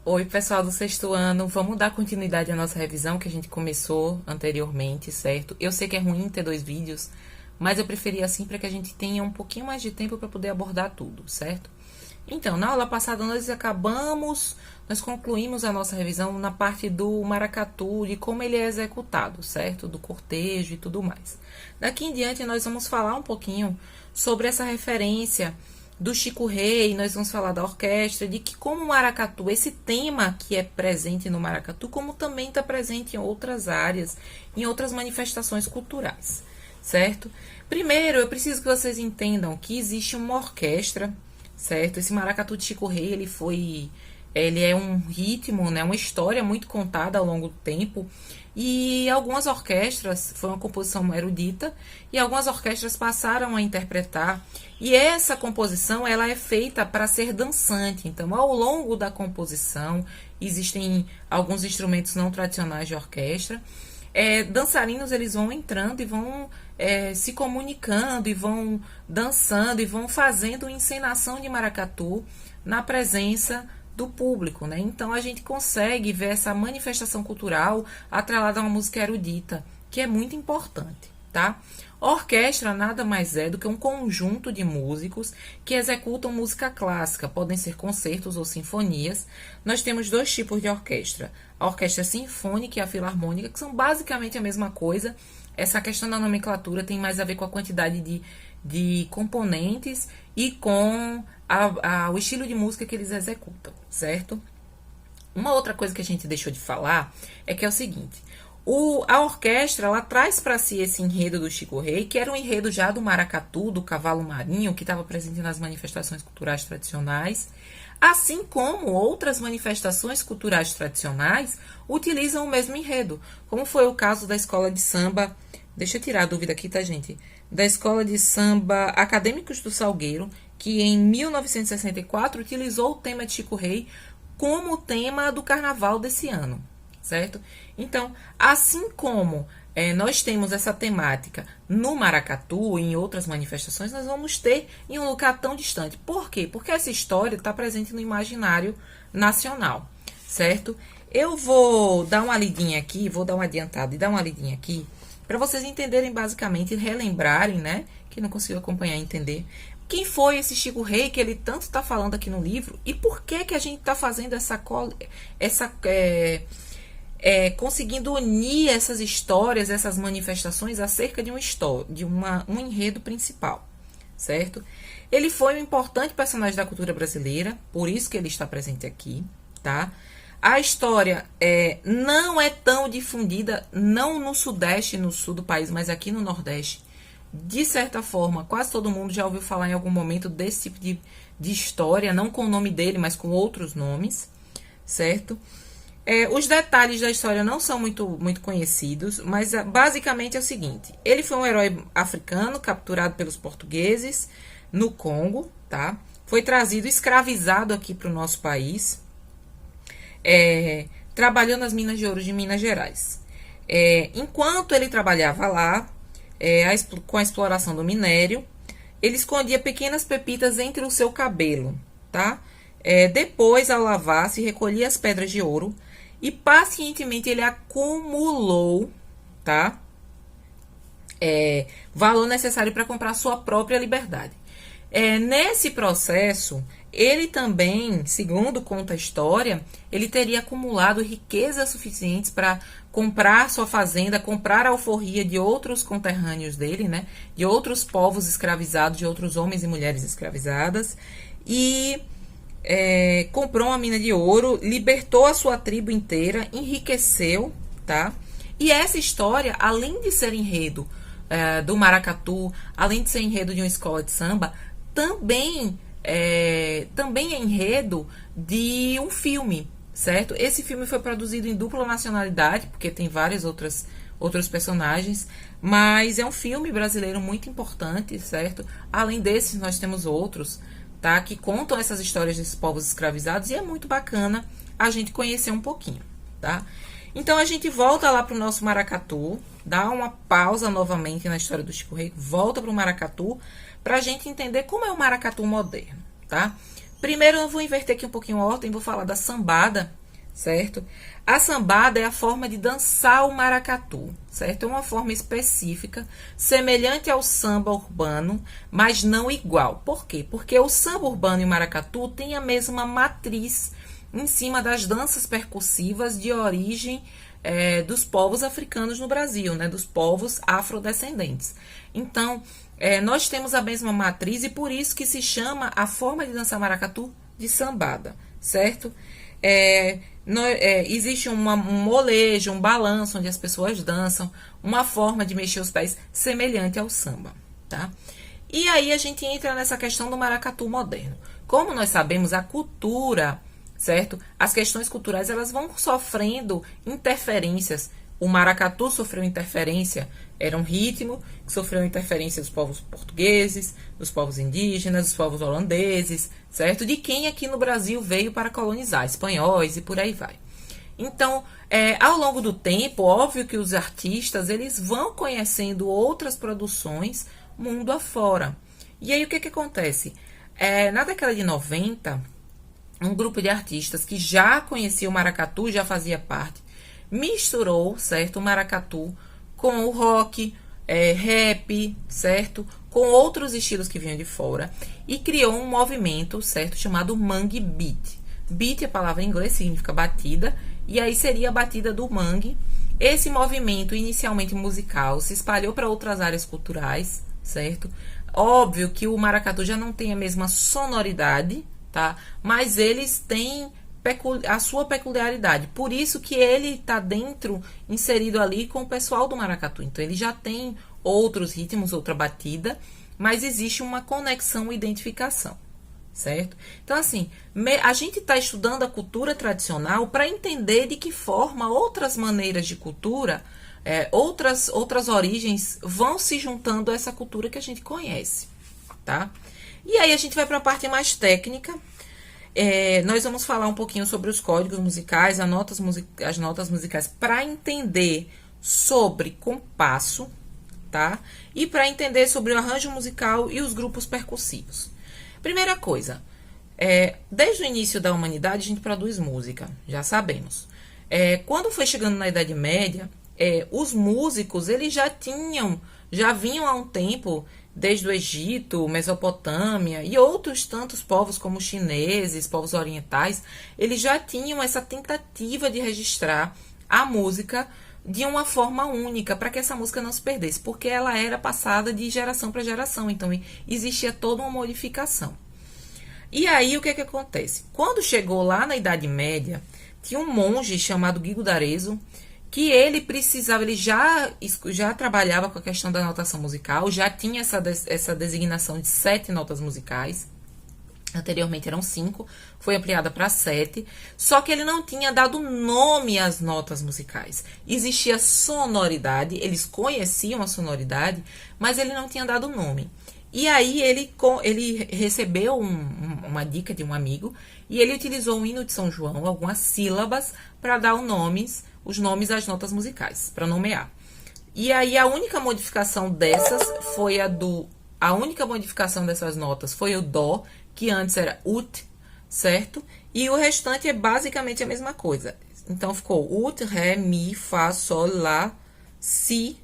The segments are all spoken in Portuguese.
Oi, pessoal do sexto ano. Vamos dar continuidade à nossa revisão que a gente começou anteriormente, certo? Eu sei que é ruim ter dois vídeos, mas eu preferi assim para que a gente tenha um pouquinho mais de tempo para poder abordar tudo, certo? Então, na aula passada nós concluímos a nossa revisão na parte do maracatu, de como ele é executado, certo? Do cortejo e tudo mais. Daqui em diante nós vamos falar um pouquinho sobre essa referência do Chico Rei, nós vamos falar da orquestra, de que como o maracatu, esse tema que é presente no maracatu, como também está presente em outras áreas, em outras manifestações culturais, certo? Primeiro, eu preciso que vocês entendam que existe uma orquestra, certo? Esse maracatu de Chico Rei, ele é um ritmo, né, uma história muito contada ao longo do tempo, e algumas orquestras, foi uma composição erudita, e algumas orquestras passaram a interpretar, e essa composição ela é feita para ser dançante. Então, ao longo da composição, existem alguns instrumentos não tradicionais de orquestra, dançarinos eles vão entrando e vão se comunicando e vão dançando e vão fazendo encenação de maracatu na presença do público, né? Então a gente consegue ver essa manifestação cultural atrelada a uma música erudita, que é muito importante, tá? Orquestra nada mais é do que um conjunto de músicos que executam música clássica, podem ser concertos ou sinfonias. Nós temos dois tipos de orquestra: a orquestra sinfônica e a filarmônica, que são basicamente a mesma coisa. Essa questão da nomenclatura tem mais a ver com a quantidade de componentes e com o estilo de música que eles executam, certo? Uma outra coisa que a gente deixou de falar é que é o seguinte: a orquestra ela traz para si esse enredo do Chico Rei, que era um enredo já do maracatu, do cavalo marinho, que estava presente nas manifestações culturais tradicionais, assim como outras manifestações culturais tradicionais utilizam o mesmo enredo, como foi o caso da escola de samba. Deixa eu tirar a dúvida aqui, tá, gente? Da escola de samba Acadêmicos do Salgueiro, que em 1964 utilizou o tema de Chico Rei como tema do carnaval desse ano, certo? Então, assim como nós temos essa temática no maracatu e em outras manifestações, nós vamos ter em um lugar tão distante. Por quê? Porque essa história está presente no imaginário nacional, certo? Eu vou dar uma lidinha aqui, vou dar uma adiantada e dar uma lidinha aqui, para vocês entenderem basicamente, relembrarem, né? Que não conseguiu acompanhar e entender. Quem foi esse Chico Rei que ele tanto está falando aqui no livro e por que que a gente está fazendo conseguindo unir essas histórias, essas manifestações acerca de uma história, um enredo principal, certo? Ele foi um importante personagem da cultura brasileira, por isso que ele está presente aqui, tá? A história não é tão difundida, não no Sudeste e no Sul do país, mas aqui no Nordeste. De certa forma, quase todo mundo já ouviu falar em algum momento desse tipo de história, não com o nome dele, mas com outros nomes, certo? Os detalhes da história não são muito conhecidos, mas basicamente é o seguinte: ele foi um herói africano capturado pelos portugueses no Congo, tá? Foi trazido escravizado aqui para o nosso país. Trabalhou nas minas de ouro de Minas Gerais. Enquanto ele trabalhava lá, com a exploração do minério, ele escondia pequenas pepitas entre o seu cabelo, tá? Depois, ao lavar, se recolhia as pedras de ouro e pacientemente ele acumulou, tá? Valor necessário para comprar sua própria liberdade. Nesse processo, ele também, segundo conta a história, ele teria acumulado riquezas suficientes para comprar sua fazenda, comprar a alforria de outros conterrâneos dele, né? De outros povos escravizados, de outros homens e mulheres escravizadas, e comprou uma mina de ouro, libertou a sua tribo inteira, enriqueceu, tá? E essa história, além de ser enredo do maracatu, além de ser enredo de uma escola de samba, também é enredo de um filme, certo? Esse filme foi produzido em dupla nacionalidade, porque tem vários outros personagens, mas é um filme brasileiro muito importante, certo? Além desses, nós temos outros, tá? Que contam essas histórias desses povos escravizados e é muito bacana a gente conhecer um pouquinho, tá? Então a gente volta lá para o nosso maracatu, dá uma pausa novamente na história do Chico Rei, volta para o maracatu, para a gente entender como é o maracatu moderno, tá? Primeiro eu vou inverter aqui um pouquinho a ordem, vou falar da sambada, certo? A sambada é a forma de dançar o maracatu, certo? É uma forma específica, semelhante ao samba urbano, mas não igual. Por quê? Porque o samba urbano e o maracatu têm a mesma matriz em cima das danças percussivas de origem dos povos africanos no Brasil, né? Dos povos afrodescendentes. Então, nós temos a mesma matriz e por isso que se chama a forma de dançar maracatu de sambada, certo? Existe um molejo, um balanço onde as pessoas dançam, uma forma de mexer os pés semelhante ao samba, tá? E aí a gente entra nessa questão do maracatu moderno. Como nós sabemos, a cultura, certo? As questões culturais, elas vão sofrendo interferências. O maracatu sofreu interferência, era um ritmo que sofreu interferência dos povos portugueses, dos povos indígenas, dos povos holandeses, certo? De quem aqui no Brasil veio para colonizar, espanhóis e por aí vai. Então, ao longo do tempo, óbvio que os artistas, eles vão conhecendo outras produções mundo afora. E aí, o que acontece? Na década de 90, um grupo de artistas que já conhecia o maracatu, já fazia parte, misturou, certo, o maracatu com o rock, rap, certo, com outros estilos que vinham de fora e criou um movimento, certo, chamado Mangue Beat. Beat é a palavra em inglês, significa batida, e aí seria a batida do mangue. Esse movimento, inicialmente musical, se espalhou para outras áreas culturais, certo? Óbvio que o maracatu já não tem a mesma sonoridade, tá? Mas eles têm a sua peculiaridade. Por isso que ele está inserido ali com o pessoal do maracatu. Então, ele já tem outros ritmos, outra batida, mas existe uma conexão e identificação, certo? Então, assim, a gente está estudando a cultura tradicional para entender de que forma outras maneiras de cultura, outras origens vão se juntando a essa cultura que a gente conhece, tá? E aí a gente vai para a parte mais técnica. Nós vamos falar um pouquinho sobre os códigos musicais, as notas musicais, para entender sobre compasso, tá? E para entender sobre o arranjo musical e os grupos percussivos. Primeira coisa, desde o início da humanidade a gente produz música, já sabemos. Quando foi chegando na Idade Média, os músicos eles já vinham há um tempo, desde o Egito, Mesopotâmia e outros tantos povos como os chineses, povos orientais, eles já tinham essa tentativa de registrar a música de uma forma única, para que essa música não se perdesse, porque ela era passada de geração para geração, então existia toda uma modificação. E aí o que acontece? Quando chegou lá na Idade Média, tinha um monge chamado Guido d'Arezzo, que ele já trabalhava com a questão da notação musical, já tinha essa designação de 7 notas musicais, anteriormente eram 5, foi ampliada para 7, só que ele não tinha dado nome às notas musicais. Existia sonoridade, eles conheciam a sonoridade, mas ele não tinha dado nome. E aí ele recebeu uma dica de um amigo, e ele utilizou o hino de São João, algumas sílabas, para dar os nomes às notas musicais, para nomear. E aí a única modificação dessas notas foi o dó, que antes era ut, certo? E o restante é basicamente a mesma coisa. Então ficou ut, ré, mi, fá, sol, lá, si.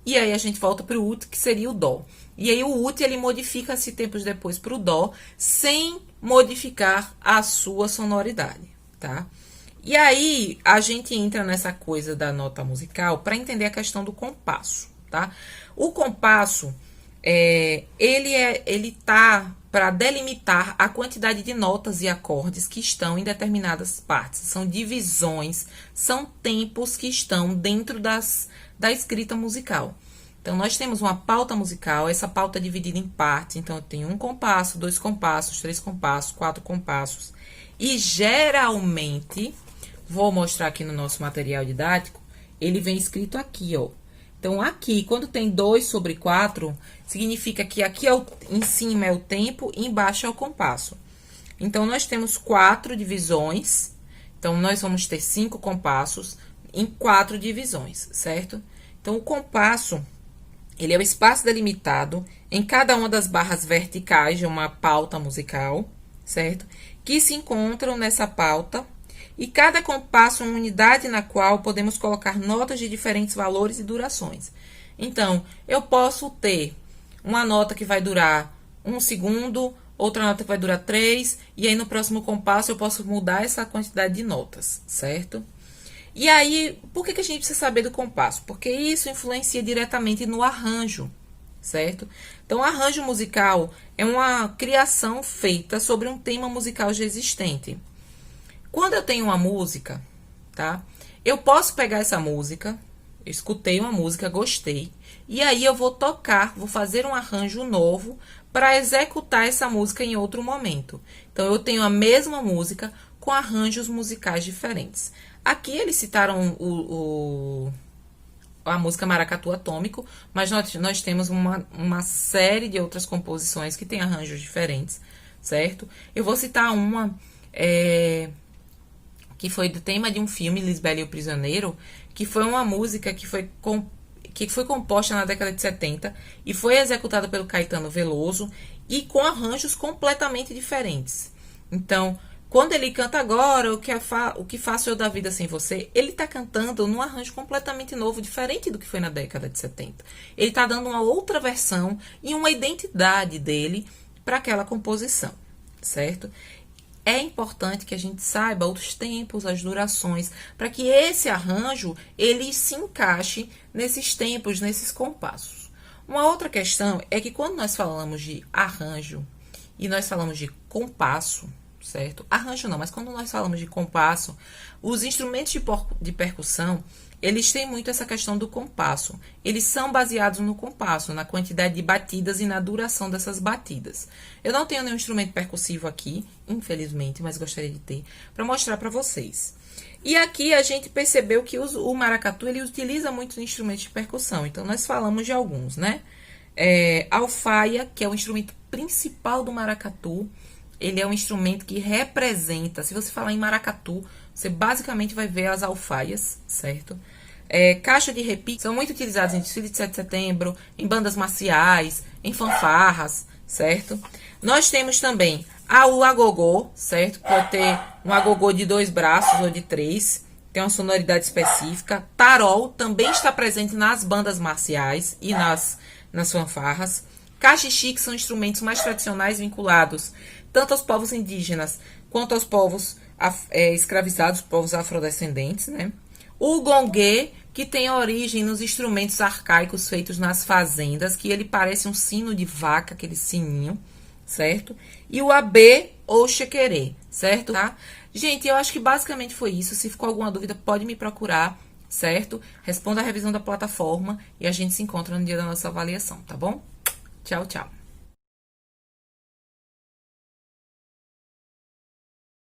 E aí a gente volta para o ut, que seria o dó. E aí o ut ele modifica-se tempos depois para o dó, sem modificar a sua sonoridade, tá? E aí, a gente entra nessa coisa da nota musical para entender a questão do compasso, tá? O compasso, ele tá para delimitar a quantidade de notas e acordes que estão em determinadas partes. São divisões, são tempos que estão dentro da escrita musical. Então, nós temos uma pauta musical, essa pauta é dividida em partes. Então, eu tenho 1 compasso, 2 compassos, 3 compassos, 4 compassos. E, geralmente, vou mostrar aqui no nosso material didático, ele vem escrito aqui, ó. Então, aqui, quando tem 2/4, significa que aqui em cima é o tempo e embaixo é o compasso. Então, nós temos 4 divisões. Então, nós vamos ter 5 compassos em 4 divisões, certo? Então, o compasso, ele é o espaço delimitado em cada uma das barras verticais de uma pauta musical, certo? Que se encontram nessa pauta. E cada compasso é uma unidade na qual podemos colocar notas de diferentes valores e durações. Então, eu posso ter uma nota que vai durar 1 segundo, outra nota que vai durar 3, e aí no próximo compasso eu posso mudar essa quantidade de notas, certo? E aí, por que a gente precisa saber do compasso? Porque isso influencia diretamente no arranjo, certo? Então, o arranjo musical é uma criação feita sobre um tema musical já existente. Quando eu tenho uma música, tá? Eu posso pegar essa música, eu escutei uma música, gostei, e aí eu vou tocar, vou fazer um arranjo novo para executar essa música em outro momento. Então, eu tenho a mesma música com arranjos musicais diferentes. Aqui eles citaram a música Maracatu Atômico, mas nós temos uma série de outras composições que tem arranjos diferentes, certo? Eu vou citar uma que foi do tema de um filme, Lisbela e o Prisioneiro, que foi uma música que foi composta na década de 70 e foi executada pelo Caetano Veloso e com arranjos completamente diferentes. Então, quando ele canta agora, o que faço eu da vida sem você, ele está cantando num arranjo completamente novo, diferente do que foi na década de 70. Ele está dando uma outra versão e uma identidade dele para aquela composição, certo? É importante que a gente saiba os tempos, as durações, para que esse arranjo ele se encaixe nesses tempos, nesses compassos. Uma outra questão é que quando nós falamos de arranjo e nós falamos de compasso, certo? Arranjo não, mas quando nós falamos de compasso, os instrumentos de percussão, eles têm muito essa questão do compasso. Eles são baseados no compasso, na quantidade de batidas e na duração dessas batidas. Eu não tenho nenhum instrumento percussivo aqui, infelizmente, mas gostaria de ter, para mostrar para vocês. E aqui a gente percebeu que o maracatu, ele utiliza muitos instrumentos de percussão. Então, nós falamos de alguns, né? A alfaia, que é o instrumento principal do maracatu, ele é um instrumento que representa, se você falar em maracatu, você basicamente vai ver as alfaias, certo? Caixa de repique são muito utilizados em desfile de 7 de setembro, em bandas marciais, em fanfarras, certo? Nós temos também o agogô, certo? Pode ter um agogô de 2 braços ou de 3, tem uma sonoridade específica. Tarol também está presente nas bandas marciais e nas fanfarras. Cachixi, que são instrumentos mais tradicionais vinculados tanto aos povos indígenas quanto aos povos escravizados, povos afrodescendentes, né? O gongue, que tem origem nos instrumentos arcaicos feitos nas fazendas, que ele parece um sino de vaca, aquele sininho, certo? E o abê ou chequerê, certo? Tá? Gente, eu acho que basicamente foi isso. Se ficou alguma dúvida, pode me procurar, certo? Responda a revisão da plataforma e a gente se encontra no dia da nossa avaliação, tá bom? Tchau, tchau.